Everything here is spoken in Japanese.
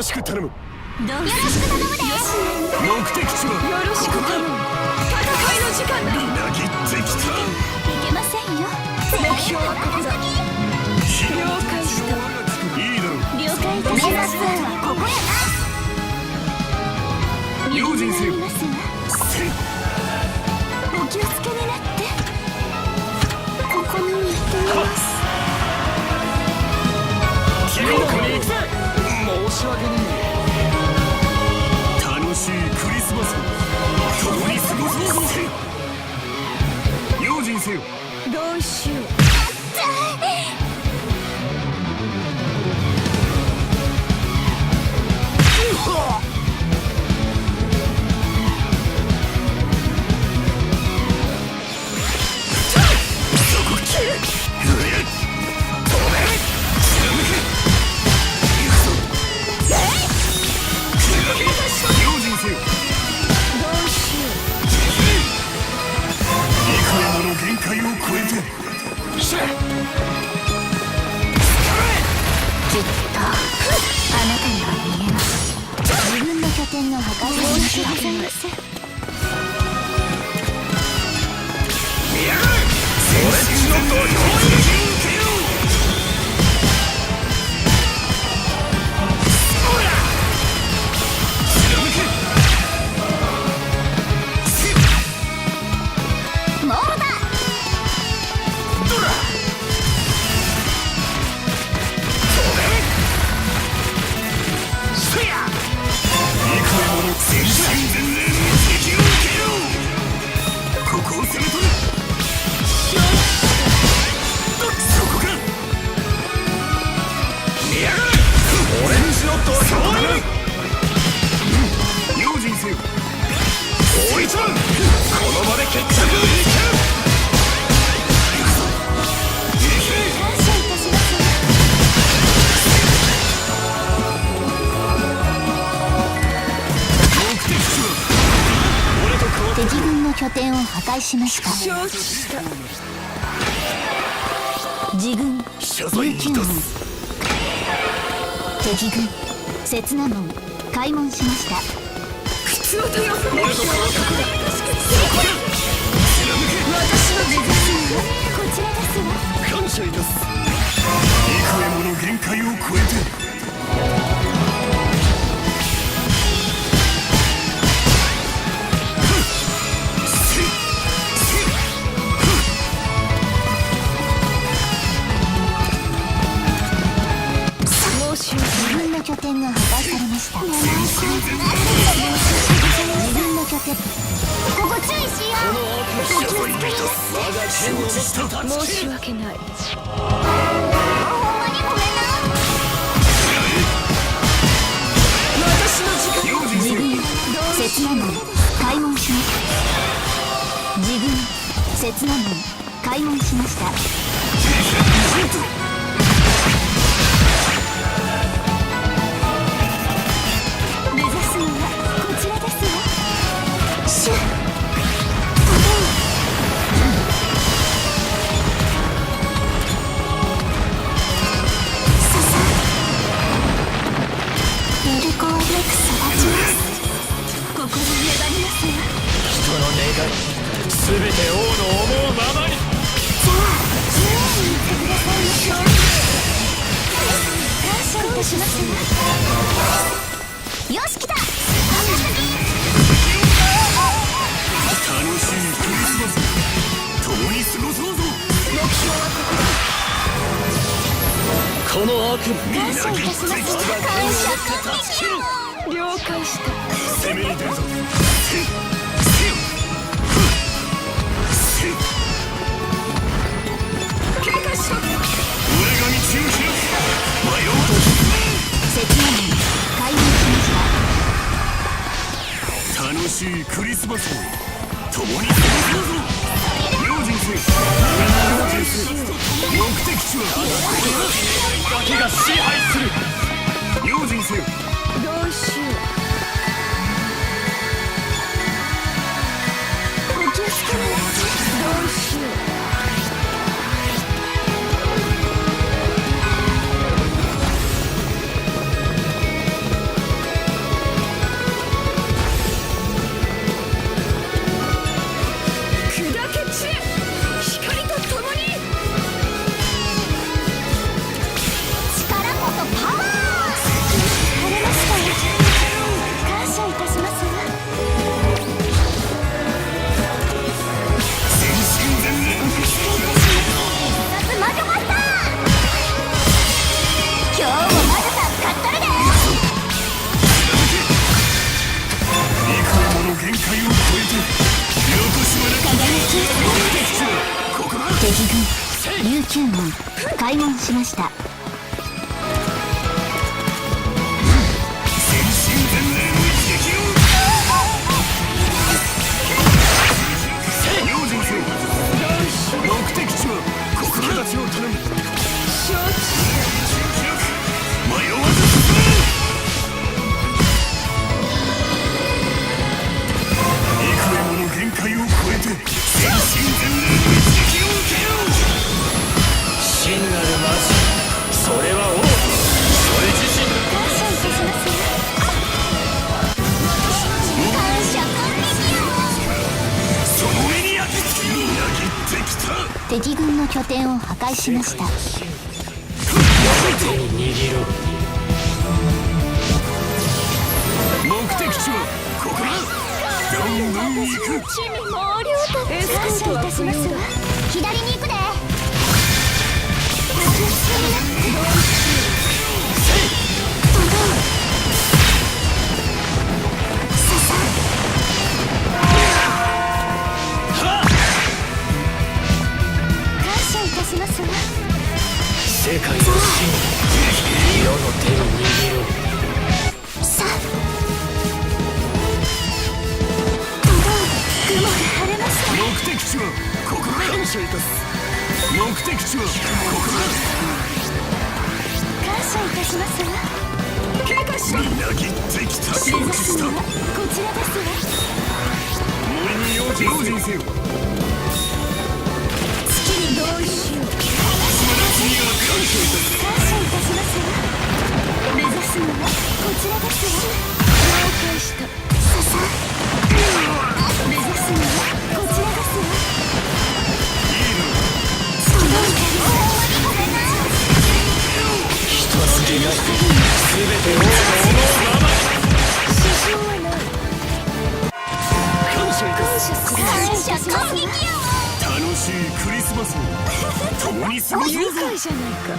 ろしく頼む。よろしく頼むで。目的地はよろしく頼む。戦いの時間だ。みなぎってきた。いけませんよ。目標はここだ。了解した。いいだろう。了解いたします。ここやな。用心せよ。お気をつけになって。ここに行ってみます。キノコに行くぜ。申し訳ねえ。楽しいクリスマスを共に過ごそうぜ。用心せよ。どうしよう。限界を超えてきっとあなたには見えます。自分の拠点の破壊を申し訳ございません。全身の土俵に敵軍の拠点を破壊しました。自軍琉球門、敵軍刹那門開門しました。私のデザインはこちらですわ。感謝いたす。幾重もの限界を超えて自分の拠点が破壊されました。自分の拠点、ここ注意しよう。お気をつけになって。申し訳ない。ほんまにごめんな。私の時間。自軍刹那門開門しました。自軍刹那門開門しました。全て王の思うままに。じゃあ自由に言ってくださいましょう。感謝いたします。よし来た。楽しいクリスマス共に過ごそうぞ。目標はここだ。この悪夢感謝いたします。感謝了解した。攻めに出るぞ。楽しいクリスマスを共に過ごそうぞ。用心せよ。用心せよ。目的地はだけが支配する。用心せよ。どうしよう。お気をつけになって。どうしよう。琉球門開門しました。全身全霊の一撃を用心せよ。目的地は心立ちを頼む。迷わず進め。幾重もの限界を超えて全身全霊の一撃を受けよう。真なる魔人、それは王。それ自身感謝いたします。感謝感激よ。その目に焼き付きみなぎってきた。敵軍の拠点を破壊しました。手に握ろう。目的地はここだ。どんどん行く。地味猛量と感謝いたしますわ。左に行くで。世界の真理、世の手に握ろう。さあ、雲が晴れました。目的地はここだ。感謝いたす。目的地はここだ。感謝いたしますわ。警戒しろ。みなぎってきた。目指すのはこちらですわ。森に用心せよ。月に同意しよう。次は感謝いたす。感謝いたしますわ。目指すのはこちらですわ。了解した。ささ。目指すのはこちらですわ。いいの。その光をごめんなさい。一つ気がすべて王の思うまま。支障はない。感謝いたす。感謝感激よ。楽しいクリスマスを共に過ごそうぞ。愉快じゃないか。